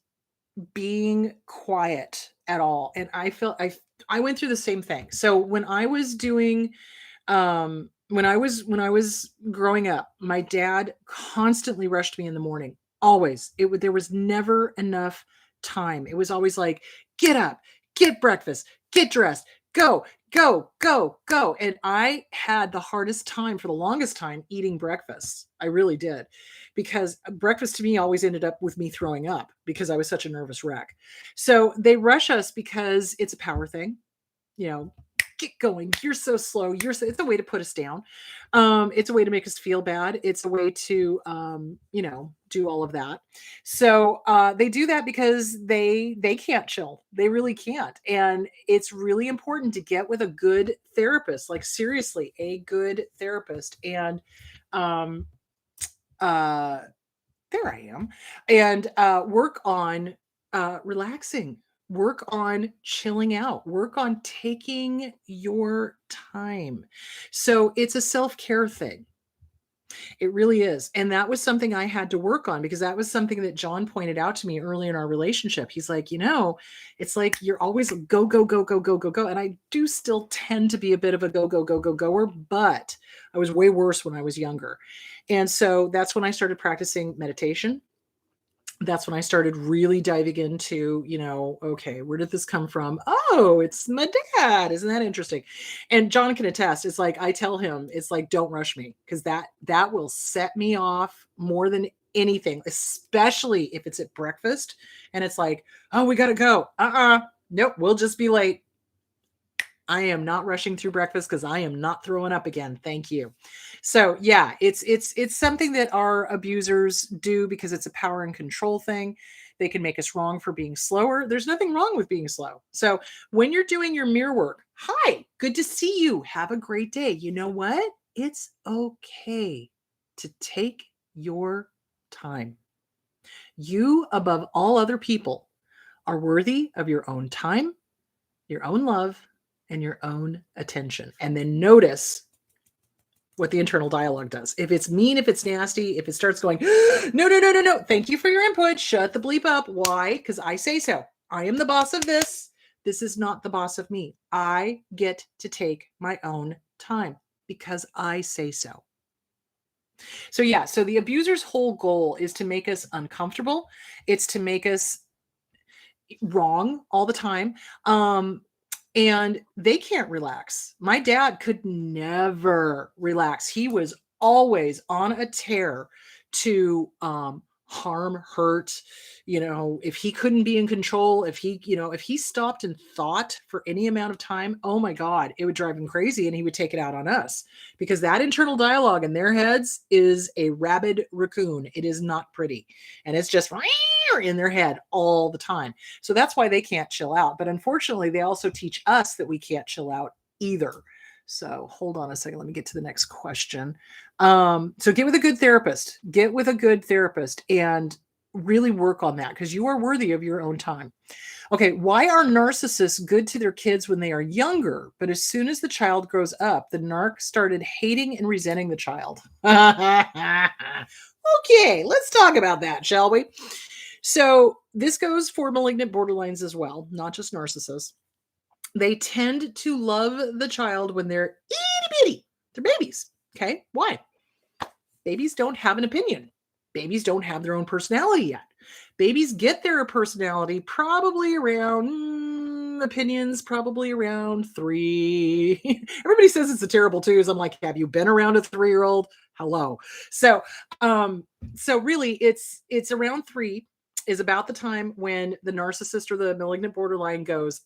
being quiet at all. And I went through the same thing. So when I was doing when I was growing up, my dad constantly rushed me in the morning. Always. There was never enough time. It was always like, get up, get breakfast, get dressed, go, go, go, go. And I had the hardest time for the longest time eating breakfast. I really did. Because breakfast to me always ended up with me throwing up because I was such a nervous wreck. So they rush us because it's a power thing, you know, get going. You're so slow. It's a way to put us down. It's a way to make us feel bad. It's a way to, do all of that. So they do that because they can't chill. They really can't. And it's really important to get with a good therapist, like seriously, a good therapist. And um, there I am, and work on relaxing, work on chilling out, work on taking your time. So it's a self care thing. It really is. And that was something I had to work on because that was something that John pointed out to me early in our relationship. He's like, it's like you're always go, go, go, go, go, go, go. And I do still tend to be a bit of a go, go, go, go, goer, but I was way worse when I was younger. And so that's when I started practicing meditation. That's when I started really diving into, okay, where did this come from? Oh, it's my dad. Isn't that interesting? And John can attest. It's like I tell him, it's like, don't rush me, because that will set me off more than anything, especially if it's at breakfast and it's like, oh, we gotta go. Nope, we'll just be late. I am not rushing through breakfast because I am not throwing up again. Thank you. So yeah, it's something that our abusers do because it's a power and control thing. They can make us wrong for being slower. There's nothing wrong with being slow. So when you're doing your mirror work, hi, good to see you. Have a great day. You know what? It's okay to take your time. You, above all other people, are worthy of your own time, your own love, and your own attention. And then notice what the internal dialogue does. If it's mean, if it's nasty, if it starts going, no, no, no, no, no, thank you for your input. Shut the bleep up. Why? Because I say so. I am the boss of this. This is not the boss of me. I get to take my own time because I say so. So yeah, so the abuser's whole goal is to make us uncomfortable. It's to make us wrong all the time. And they can't relax. My dad could never relax. He was always on a tear to harm, hurt. If he couldn't be in control, if he stopped and thought for any amount of time, oh my God, it would drive him crazy, and he would take it out on us because that internal dialogue in their heads is a rabid raccoon. It is not pretty, and it's just in their head all the time. So that's why they can't chill out. But unfortunately, they also teach us that we can't chill out either. So hold on a second. Let me get to the next question. So get with a good therapist. Get with a good therapist and really work on that because you are worthy of your own time. Okay, why are narcissists good to their kids when they are younger, but as soon as the child grows up, the narc started hating and resenting the child? Okay, let's talk about that, shall we? So this goes for malignant borderlines as well, not just narcissists. They tend to love the child when they're itty bitty. They're babies. Okay. Why? Babies don't have an opinion. Babies don't have their own personality yet. Babies get their personality probably around opinions, probably around 3. Everybody says it's a terrible 2s. I'm like, have you been around a 3-year-old? Hello. So really it's around 3 is about the time when the narcissist or the malignant borderline goes,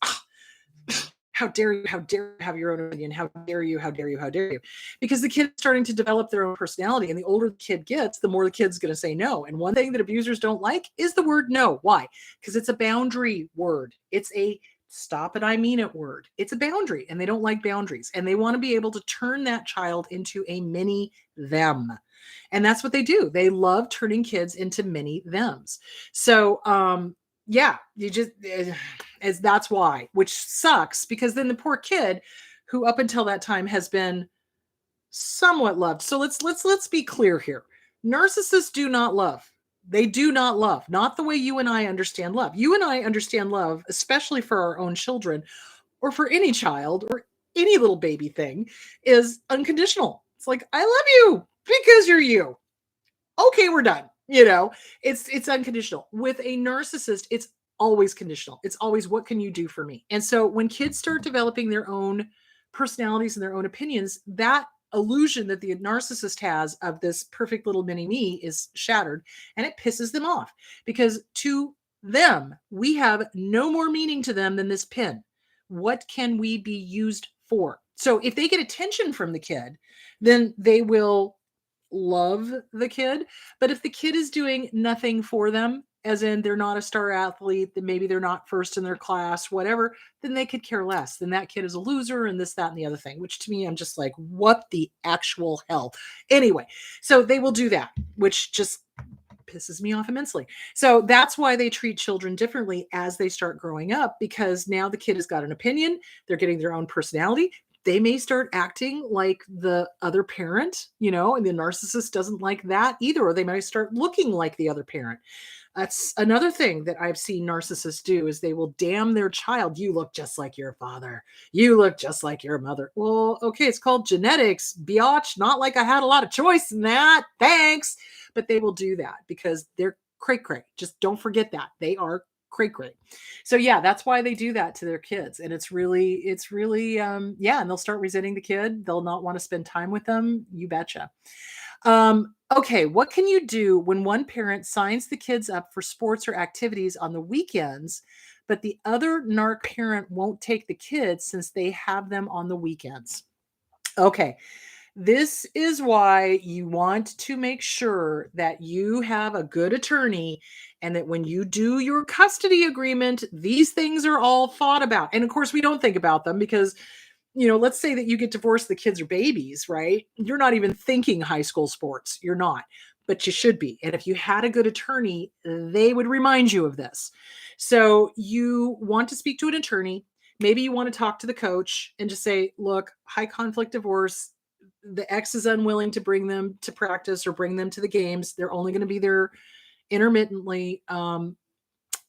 how dare you have your own opinion? How dare you? How dare you? How dare you? Because the kid's starting to develop their own personality, and the older the kid gets, the more the kid's going to say no. And one thing that abusers don't like is the word no. Why? Because it's a boundary word. It's a stop and I mean it word. It's a boundary, and they don't like boundaries, and they want to be able to turn that child into a mini them. And that's what they do. They love turning kids into mini thems. So, yeah, you just as that's why, which sucks because then the poor kid who up until that time has been somewhat loved. So let's be clear here. Narcissists do not love. They do not love, not the way you and I understand love. You and I understand love, especially for our own children or for any child or any little baby thing, is unconditional. It's like, I love you because you're you. Okay, we're done. It's unconditional. With a narcissist, it's always conditional. It's always, what can you do for me? And so when kids start developing their own personalities and their own opinions, that illusion that the narcissist has of this perfect little mini me is shattered, and it pisses them off, because to them, we have no more meaning to them than this pin. What can we be used for? So if they get attention from the kid, then they will love the kid. But if the kid is doing nothing for them, as in they're not a star athlete, then maybe they're not first in their class, whatever, then they could care less. Then that kid is a loser and this, that, and the other thing, which to me, I'm just like, what the actual hell? Anyway, so they will do that, which just pisses me off immensely. So that's why they treat children differently as they start growing up, because now the kid has got an opinion, they're getting their own personality. They may start acting like the other parent, and the narcissist doesn't like that either, or they might start looking like the other parent. That's another thing that I've seen narcissists do, is they will damn their child. You look just like your father. You look just like your mother. Well, okay, it's called genetics, biatch. Not like I had a lot of choice in that. Thanks. But they will do that because they're cray-cray. Just don't forget that. They are cray-cray. So yeah, that's why they do that to their kids. And it's really, and they'll start resenting the kid. They'll not want to spend time with them. You betcha. Okay, what can you do when one parent signs the kids up for sports or activities on the weekends, but the other narc parent won't take the kids since they have them on the weekends? Okay, this is why you want to make sure that you have a good attorney, and that when you do your custody agreement, these things are all thought about. And of course, we don't think about them because, let's say that you get divorced, the kids are babies, right? You're not even thinking high school sports. You're not, but you should be. And if you had a good attorney, they would remind you of this. So you want to speak to an attorney. Maybe you want to talk to the coach and just say, look, high conflict divorce. The ex is unwilling to bring them to practice or bring them to the games. They're only going to be there intermittently.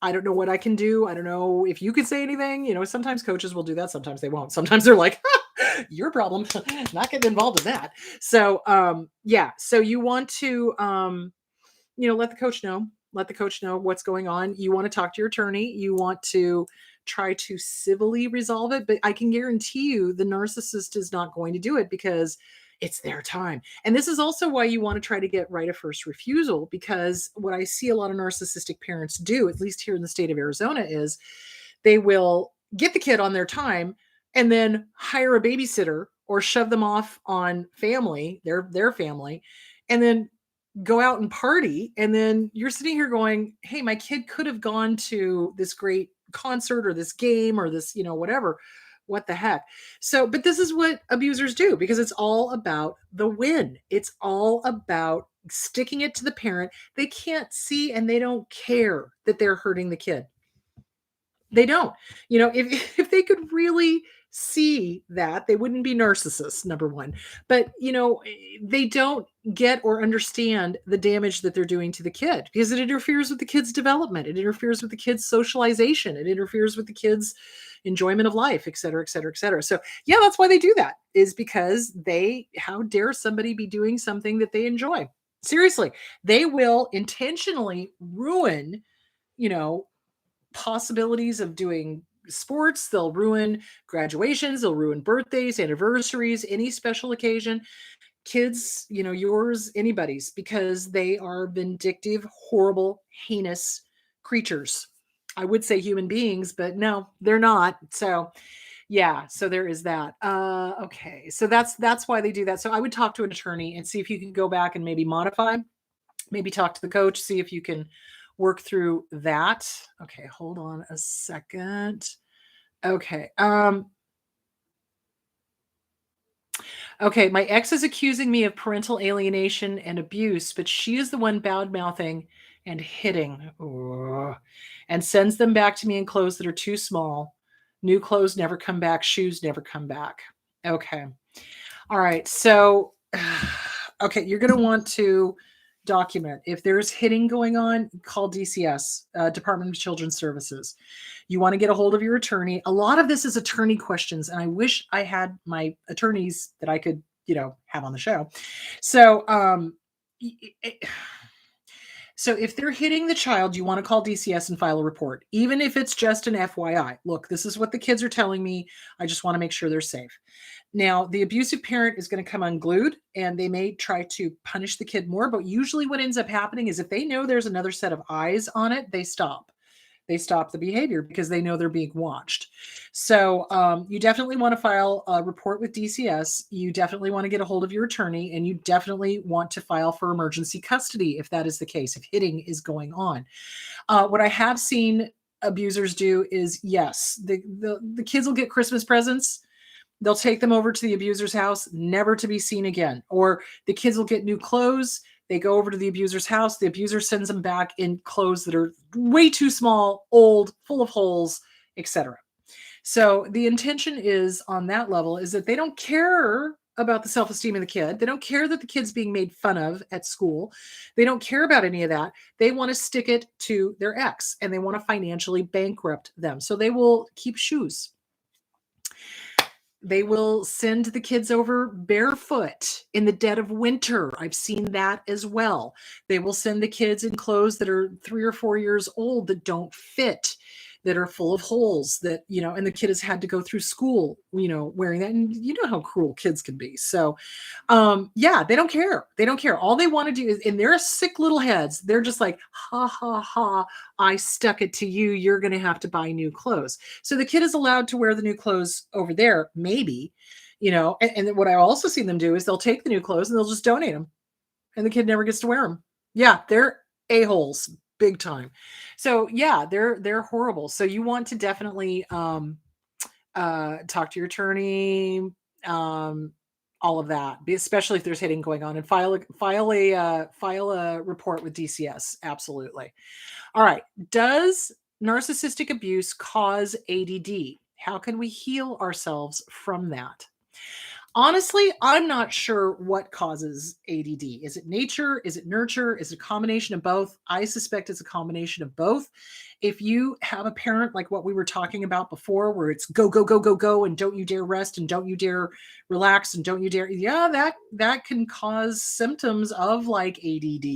I don't know what I can do. I don't know if you could say anything. Sometimes coaches will do that. Sometimes they won't. Sometimes they're like, your problem, not getting involved in that. So, so you want to, let the coach know what's going on. You want to talk to your attorney. You want to try to civilly resolve it, but I can guarantee you the narcissist is not going to do it because it's their time. And this is also why you want to try to get right of first refusal, because what I see a lot of narcissistic parents do, at least here in the state of Arizona, is they will get the kid on their time and then hire a babysitter or shove them off on family, their family, and then go out and party. And then you're sitting here going, hey, my kid could have gone to this great concert or this game or this, whatever. What the heck? So, but this is what abusers do, because it's all about the win. It's all about sticking it to the parent. They can't see and they don't care that they're hurting the kid. They don't. If they could really see that, they wouldn't be narcissists, number one. But, they don't get or understand the damage that they're doing to the kid, because it interferes with the kid's development. It interferes with the kid's socialization. It interferes with the kid's enjoyment of life, et cetera, et cetera, et cetera. So yeah, that's why they do that, is because how dare somebody be doing something that they enjoy? Seriously, they will intentionally ruin, possibilities of doing sports. They'll ruin graduations. They'll ruin birthdays, anniversaries, any special occasion. Kids, yours, anybody's, because they are vindictive, horrible, heinous creatures. I would say human beings, but no, they're not. So yeah, so there is that. Okay, so that's why they do that. So I would talk to an attorney and see if you can go back and maybe modify, maybe talk to the coach, see if you can work through that. Okay, hold on a second. Okay. Okay, my ex is accusing me of parental alienation and abuse, but she is the one bad-mouthing and hitting. Ugh. And sends them back to me in clothes that are too small. New clothes never come back. Shoes never come back. Okay. All right. So, okay, you're going to want to document. If there's hitting going on, call DCS, Department of Children's Services. You want to get a hold of your attorney. A lot of this is attorney questions, and I wish I had my attorneys that I could, have on the show. So, So if they're hitting the child, you want to call DCS and file a report, even if it's just an FYI. Look, this is what the kids are telling me. I just want to make sure they're safe. Now, the abusive parent is going to come unglued and they may try to punish the kid more, but usually what ends up happening is if they know there's another set of eyes on it, they stop. They stop the behavior because they know they're being watched. So you definitely want to file a report with DCS. You definitely want to get a hold of your attorney, and you definitely want to file for emergency custody if that is the case, if hitting is going on. What I have seen abusers do is, yes, the kids will get Christmas presents. They'll take them over to the abuser's house, never to be seen again. Or the kids will get new clothes. They go over to the abuser's house. The abuser sends them back in clothes that are way too small, old, full of holes, etc. So the intention is on that level is that they don't care about the self-esteem of the kid. They don't care that the kid's being made fun of at school. They don't care about any of that. They want to stick it to their ex and they want to financially bankrupt them. So they will keep shoes. They will send the kids over barefoot in the dead of winter. I've seen that as well. They will send the kids in clothes that are 3 or 4 years old that don't fit, that are full of holes, that, and the kid has had to go through school, wearing that. And you know how cruel kids can be. So, yeah, they don't care. They don't care. All they want to do is, in their sick little heads, they're just like, ha, ha, ha, I stuck it to you. You're going to have to buy new clothes. So the kid is allowed to wear the new clothes over there, maybe, and what I also seen them do is they'll take the new clothes and they'll just donate them. And the kid never gets to wear them. Yeah, they're a-holes. Big time. So yeah, they're horrible. So you want to definitely talk to your attorney, all of that, especially if there's hitting going on, and file a report with DCS. Absolutely. All right. Does narcissistic abuse cause ADD? How can we heal ourselves from that? Honestly, I'm not sure what causes ADD. Is it nature? Is it nurture? Is it a combination of both? I suspect it's a combination of both. If you have a parent like what we were talking about before, where it's go, go, go, go, go, and don't you dare rest, and don't you dare relax, and don't you dare, that can cause symptoms of like ADD,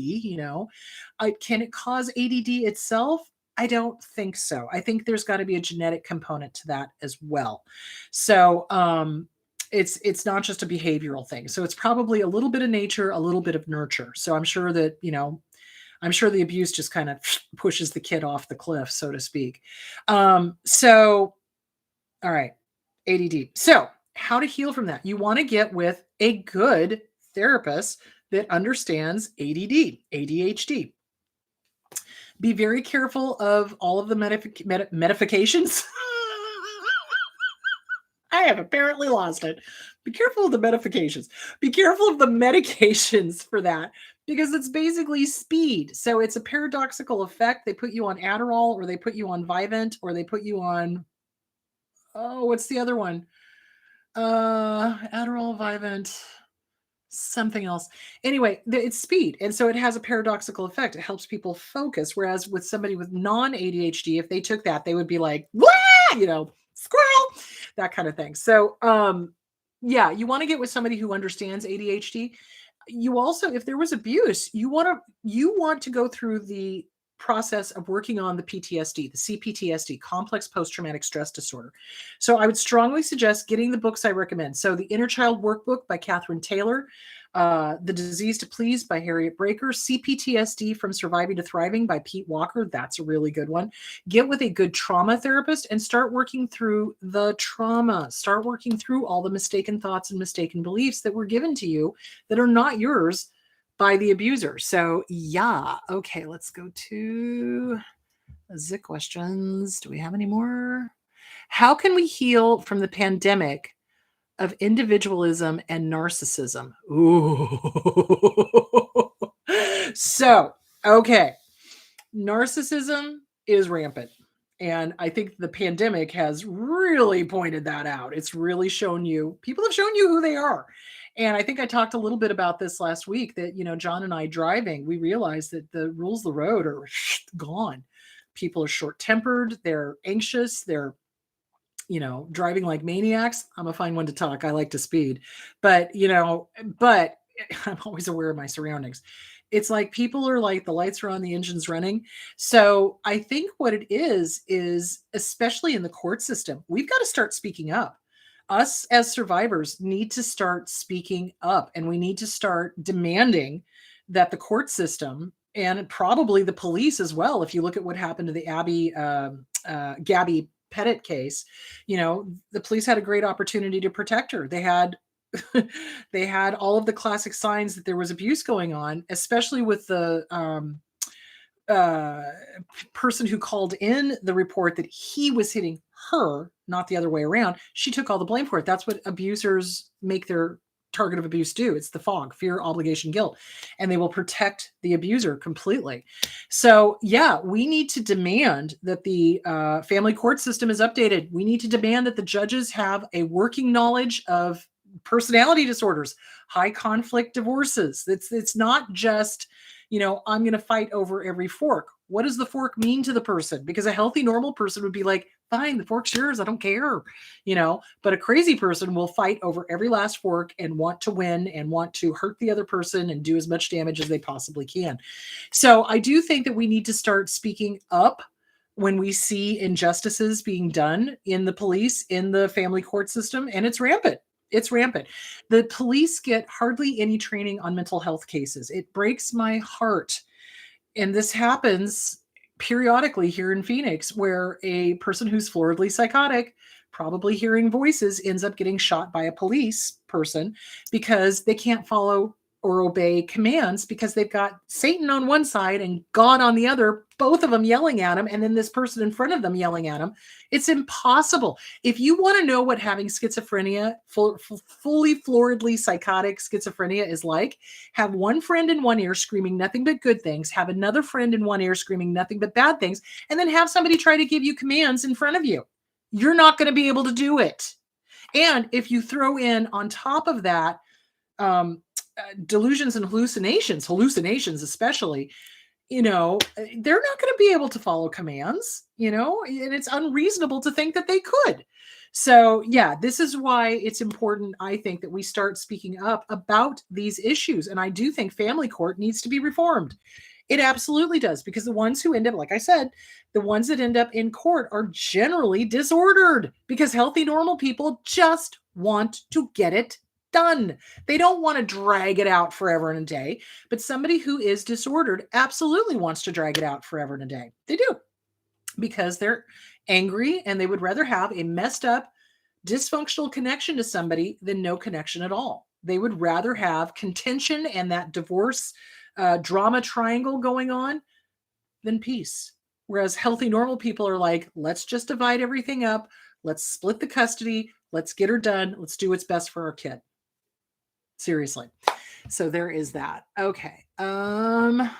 Can it cause ADD itself? I don't think so. I think there's got to be a genetic component to that as well. So, it's not just a behavioral thing. So it's probably a little bit of nature, a little bit of nurture. So I'm sure that, I'm sure the abuse just kind of pushes the kid off the cliff, so to speak. So, all right, ADD. So how to heal from that? You want to get with a good therapist that understands ADD, ADHD. Be very careful of all of the medications. I have apparently lost it. Be careful of the medications. Be careful of the medications for that, because it's basically speed. So it's a paradoxical effect. They put you on Adderall, or they put you on Vivint, or they put you on, what's the other one? Adderall, Vivint, something else. Anyway, it's speed. And so it has a paradoxical effect. It helps people focus. Whereas with somebody with non-ADHD, if they took that, they would be like, wah, squirrel, that kind of thing. So, yeah, you want to get with somebody who understands ADHD. You also, if there was abuse, you want to go through the process of working on the PTSD, the CPTSD, complex post-traumatic stress disorder. So I would strongly suggest getting the books I recommend. So the Inner Child Workbook by Catherine Taylor, The Disease to Please by Harriet Breaker, CPTSD From Surviving to Thriving by Pete Walker. That's a really good one. Get with a good trauma therapist and start working through the trauma. Start working through all the mistaken thoughts and mistaken beliefs that were given to you that are not yours by the abuser. So yeah. Okay, let's go to the questions. Do we have any more? How can we heal from the pandemic of individualism and narcissism? Ooh. So, okay. Narcissism is rampant. And I think the pandemic has really pointed that out. It's really shown you, people have shown you who they are. And I think I talked a little bit about this last week that, John and I driving, we realized that the rules of the road are gone. People are short-tempered. They're anxious. They're, driving like maniacs. I'm a fine one to talk. I like to speed. But, I'm always aware of my surroundings. It's like people are like the lights are on, the engine's running. So I think what it is especially in the court system, we've got to start speaking up. Us as survivors need to start speaking up, and we need to start demanding that the court system and probably the police as well. If you look at what happened to the Gabby Pettit case, the police had a great opportunity to protect her. They had they had all of the classic signs that there was abuse going on, especially with the uh, person who called in the report that he was hitting her, not the other way around. She took all the blame for it. That's what abusers make their target of abuse do. It's the fog, fear, obligation, guilt, and they will protect the abuser completely. So yeah, we need to demand that the family court system is updated. We need to demand that the judges have a working knowledge of personality disorders, high conflict divorces. It's not just, I'm going to fight over every fork. What does the fork mean to the person? Because a healthy, normal person would be like, fine, the fork's yours, I don't care, but a crazy person will fight over every last fork and want to win and want to hurt the other person and do as much damage as they possibly can. So I do think that we need to start speaking up when we see injustices being done in the police, in the family court system, and it's rampant. It's rampant. The police get hardly any training on mental health cases. It breaks my heart. And this happens periodically here in Phoenix, where a person who's floridly psychotic, probably hearing voices, ends up getting shot by a police person because they can't follow or obey commands, because they've got Satan on one side and God on the other, both of them yelling at him, and then this person in front of them yelling at him. It's impossible. If you want to know what having schizophrenia, fully floridly psychotic schizophrenia is like, have one friend in one ear screaming nothing but good things, have another friend in one ear screaming nothing but bad things, and then have somebody try to give you commands in front of you. You're not going to be able to do it. And if you throw in on top of that, delusions and hallucinations especially, they're not going to be able to follow commands, and it's unreasonable to think that they could. So yeah, this is why it's important, I think, that we start speaking up about these issues. And I do think family court needs to be reformed. It absolutely does, because the ones who end up, like I said, the ones that end up in court are generally disordered, because healthy, normal people just want to get it done. They don't want to drag it out forever and a day, but somebody who is disordered absolutely wants to drag it out forever and a day. They do, because they're angry and they would rather have a messed up, dysfunctional connection to somebody than no connection at all. They would rather have contention and that divorce drama triangle going on than peace. Whereas healthy, normal people are like, let's just divide everything up. Let's split the custody. Let's get her done. Let's do what's best for our kid. Seriously. So there is that. Okay. All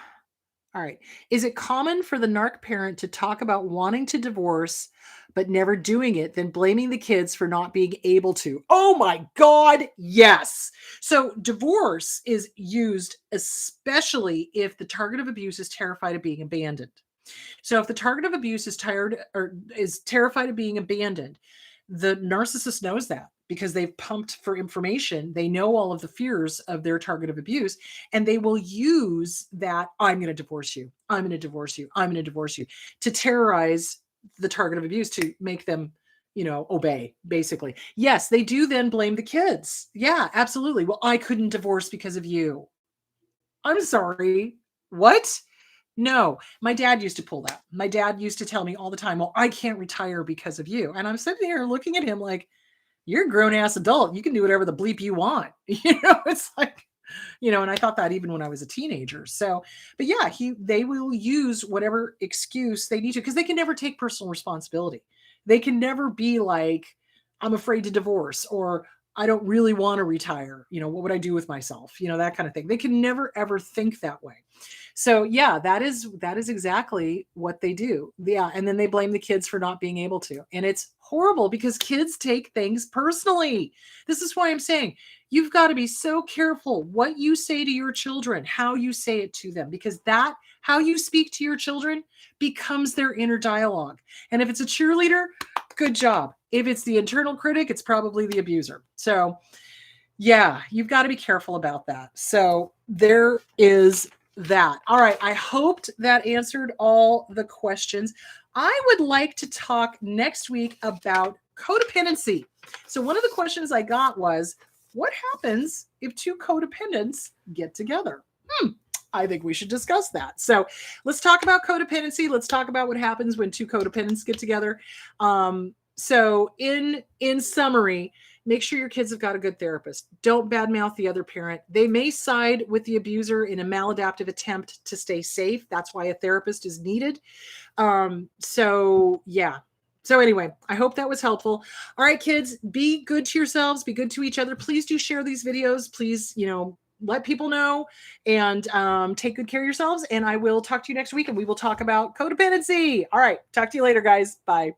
right. Is it common for the narc parent to talk about wanting to divorce but never doing it, then blaming the kids for not being able to? Oh my God, yes. So divorce is used especially if the target of abuse is terrified of being abandoned. So if the target of abuse is terrified of being abandoned, the narcissist knows that, because they've pumped for information. They know all of the fears of their target of abuse, and they will use that, I'm going to divorce you, I'm going to divorce you, I'm going to divorce you, to terrorize the target of abuse, to make them, obey, basically. Yes, they do then blame the kids. Yeah, absolutely. Well, I couldn't divorce because of you. I'm sorry. What? No, my dad used to pull that. My dad used to tell me all the time, well, I can't retire because of you. And I'm sitting here looking at him like, you're a grown ass adult. You can do whatever the bleep you want. It's like, and I thought that even when I was a teenager. So, but yeah, they will use whatever excuse they need to, because they can never take personal responsibility. They can never be like, I'm afraid to divorce, or I don't really want to retire. What would I do with myself? That kind of thing. They can never, ever think that way. So yeah, that is exactly what they do. Yeah. And then they blame the kids for not being able to. And it's horrible, because kids take things personally. This is why I'm saying you've got to be so careful what you say to your children, how you say it to them, because that, how you speak to your children, becomes their inner dialogue. And if it's a cheerleader, good job. If it's the internal critic, it's probably the abuser. So Yeah, you've got to be careful about that. So there is that. All right. I hoped that answered all the questions. I would like to talk next week about codependency. So one of the questions I got was, what happens if two codependents get together? I think we should discuss that. So let's talk about codependency. Let's talk about what happens when two codependents get together. So in summary, make sure your kids have got a good therapist. Don't badmouth the other parent. They may side with the abuser in a maladaptive attempt to stay safe. That's why a therapist is needed. So yeah. So anyway, I hope that was helpful. All right, kids, be good to yourselves, be good to each other. Please do share these videos. Please, let people know, and take good care of yourselves. And I will talk to you next week, and we will talk about codependency. All right. Talk to you later, guys. Bye.